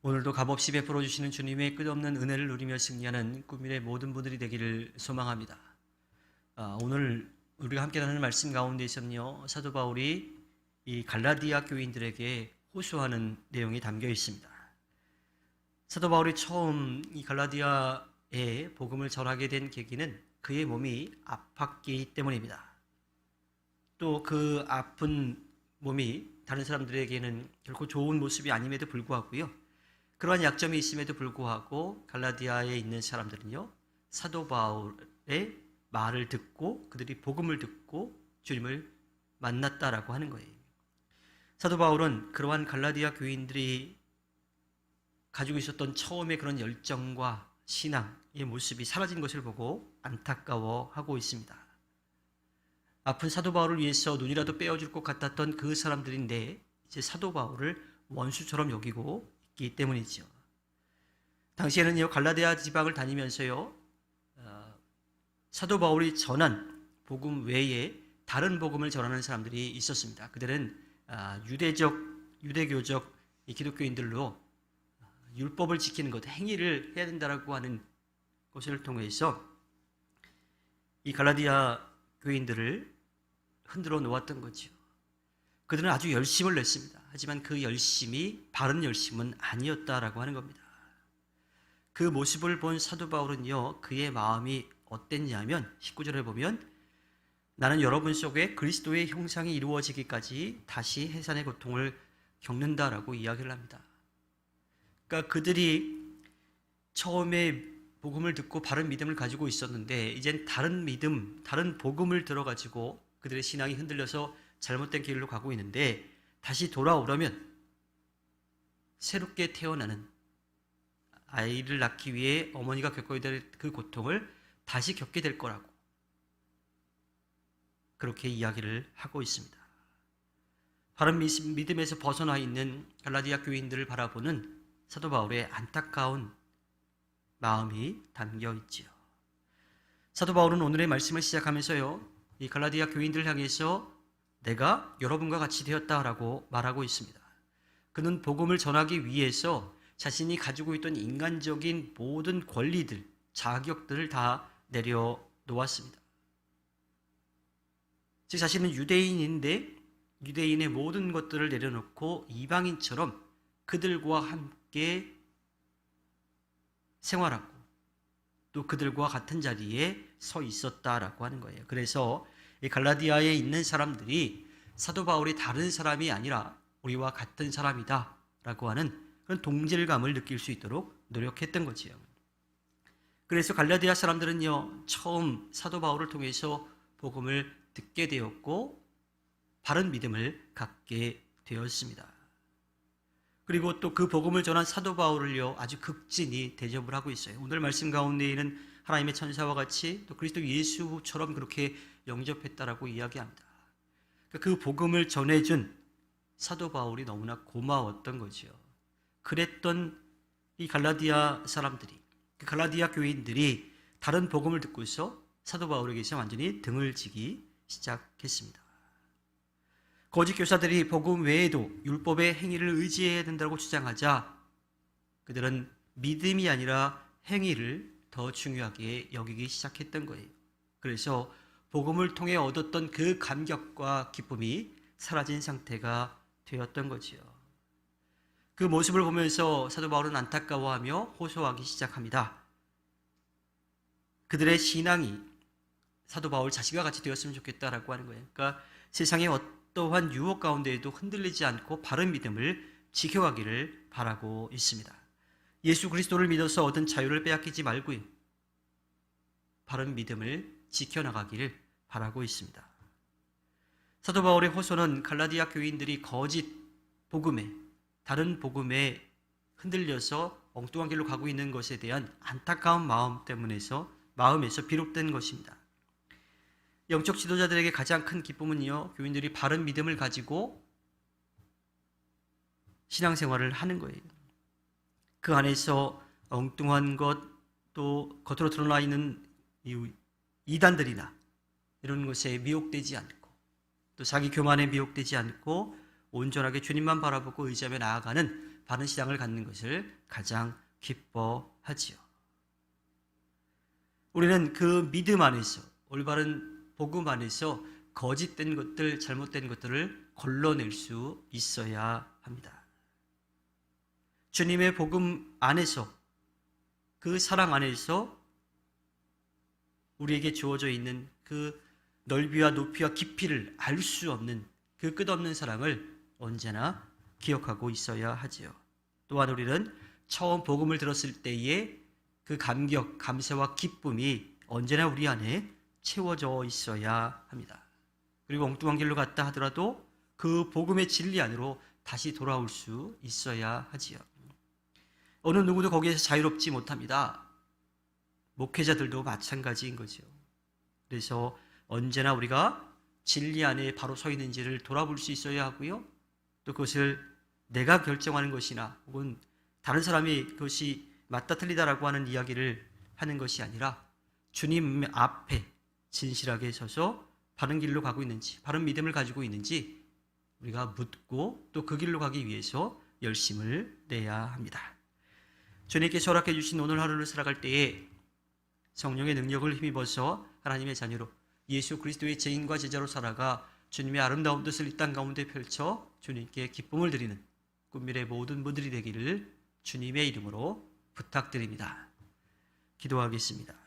오늘도 값없이 베풀어 주시는 주님의 끝없는 은혜를 누리며 승리하는 꿈일의 모든 분들이 되기를 소망합니다. 오늘 우리가 함께 나누는 말씀 가운데에서는요, 사도 바울이 이 갈라디아 교인들에게 호소하는 내용이 담겨 있습니다. 사도 바울이 처음 이 갈라디아에 복음을 전하게 된 계기는 그의 몸이 아팠기 때문입니다. 또 그 아픈 몸이 다른 사람들에게는 결코 좋은 모습이 아님에도 불구하고요, 그러한 약점이 있음에도 불구하고 갈라디아에 있는 사람들은요, 사도 바울의 말을 듣고 그들이 복음을 듣고 주님을 만났다라고 하는 거예요. 사도 바울은 그러한 갈라디아 교인들이 가지고 있었던 처음의 그런 열정과 신앙의 모습이 사라진 것을 보고 안타까워하고 있습니다. 아픈 사도 바울을 위해서 눈이라도 빼어줄 것 같았던 그 사람들인데 이제 사도 바울을 원수처럼 여기고 있기 때문이죠. 당시에는요, 갈라디아 지방을 다니면서요, 사도 바울이 전한 복음 외에 다른 복음을 전하는 사람들이 있었습니다. 그들은 유대교적 기독교인들로 율법을 지키는 것, 행위를 해야 된다라고 하는 것을 통해서 이 갈라디아 교인들을 흔들어 놓았던 거죠. 그들은 아주 열심을 냈습니다. 하지만 그 열심이 바른 열심은 아니었다라고 하는 겁니다. 그 모습을 본 사도 바울은요, 그의 마음이 어땠냐면 19절에 보면 나는 여러분 속에 그리스도의 형상이 이루어지기까지 다시 해산의 고통을 겪는다라고 이야기를 합니다. 그러니까 그들이 처음에 복음을 듣고 바른 믿음을 가지고 있었는데 이젠 다른 믿음, 다른 복음을 들어가지고 그들의 신앙이 흔들려서 잘못된 길로 가고 있는데 다시 돌아오려면 새롭게 태어나는 아이를 낳기 위해 어머니가 겪어야 될 그 고통을 다시 겪게 될 거라고 그렇게 이야기를 하고 있습니다. 바른 믿음에서 벗어나 있는 갈라디아 교인들을 바라보는 사도 바울의 안타까운 마음이 담겨 있지요. 사도 바울은 오늘의 말씀을 시작하면서요, 이 갈라디아 교인들을 향해서 내가 여러분과 같이 되었다라고 말하고 있습니다. 그는 복음을 전하기 위해서 자신이 가지고 있던 인간적인 모든 권리들, 자격들을 다 내려놓았습니다. 즉 자신은 유대인인데 유대인의 모든 것들을 내려놓고 이방인처럼 그들과 함께 생활하고 또 그들과 같은 자리에 서 있었다라고 하는 거예요. 그래서 이 갈라디아에 있는 사람들이 사도 바울이 다른 사람이 아니라 우리와 같은 사람이다 라고 하는 그런 동질감을 느낄 수 있도록 노력했던 거지요. 그래서 갈라디아 사람들은요, 처음 사도 바울을 통해서 복음을 듣게 되었고 바른 믿음을 갖게 되었습니다. 그리고 또 그 복음을 전한 사도 바울을요, 아주 극진히 대접을 하고 있어요. 오늘 말씀 가운데에는 하나님의 천사와 같이 또 그리스도 예수처럼 그렇게 영접했다라고 이야기합니다. 그 복음을 전해준 사도 바울이 너무나 고마웠던 거죠. 그랬던 이 갈라디아 사람들이, 그 갈라디아 교인들이 다른 복음을 듣고서 사도 바울에게서 완전히 등을 지기 시작했습니다. 거짓 교사들이 복음 외에도 율법의 행위를 의지해야 된다고 주장하자 그들은 믿음이 아니라 행위를 더 중요하게 여기기 시작했던 거예요. 그래서 복음을 통해 얻었던 그 감격과 기쁨이 사라진 상태가 되었던 거지요. 그 모습을 보면서 사도 바울은 안타까워하며 호소하기 시작합니다. 그들의 신앙이 사도 바울 자신과 같이 되었으면 좋겠다라고 하는 거예요. 그러니까 세상의 어떠한 유혹 가운데에도 흔들리지 않고 바른 믿음을 지켜가기를 바라고 있습니다. 예수 그리스도를 믿어서 얻은 자유를 빼앗기지 말고요, 바른 믿음을 지켜나가기를 바라고 있습니다. 사도 바울의 호소는 갈라디아 교인들이 거짓 복음에, 다른 복음에 흔들려서 엉뚱한 길로 가고 있는 것에 대한 안타까운 마음에서 비롯된 것입니다. 영적 지도자들에게 가장 큰 기쁨은요, 교인들이 바른 믿음을 가지고 신앙생활을 하는 거예요. 그 안에서 엉뚱한 것, 또 겉으로 드러나 있는 이단들이나 이런 것에 미혹되지 않고 또 자기 교만에 미혹되지 않고 온전하게 주님만 바라보고 의지하며 나아가는 바른 신앙을 갖는 것을 가장 기뻐하지요. 우리는 그 믿음 안에서, 올바른 복음 안에서 거짓된 것들, 잘못된 것들을 걸러낼 수 있어야 합니다. 주님의 복음 안에서, 그 사랑 안에서 우리에게 주어져 있는 그 넓이와 높이와 깊이를 알 수 없는 그 끝없는 사랑을 언제나 기억하고 있어야 하지요. 또한 우리는 처음 복음을 들었을 때의 그 감격, 감사와 기쁨이 언제나 우리 안에 채워져 있어야 합니다. 그리고 엉뚱한 길로 갔다 하더라도 그 복음의 진리 안으로 다시 돌아올 수 있어야 하지요. 어느 누구도 거기에서 자유롭지 못합니다. 목회자들도 마찬가지인 거죠. 그래서 언제나 우리가 진리 안에 바로 서 있는지를 돌아볼 수 있어야 하고요. 또 그것을 내가 결정하는 것이나 혹은 다른 사람이 그것이 맞다 틀리다라고 하는 이야기를 하는 것이 아니라 주님 앞에 진실하게 서서 바른 길로 가고 있는지, 바른 믿음을 가지고 있는지 우리가 묻고 또 그 길로 가기 위해서 열심을 내야 합니다. 주님께서 허락해 주신 오늘 하루를 살아갈 때에 성령의 능력을 힘입어서 하나님의 자녀로 예수 그리스도의 증인과 제자로 살아가 주님의 아름다운 뜻을 이 땅 가운데 펼쳐 주님께 기쁨을 드리는 꿈밀의 모든 분들이 되기를 주님의 이름으로 부탁드립니다. 기도하겠습니다.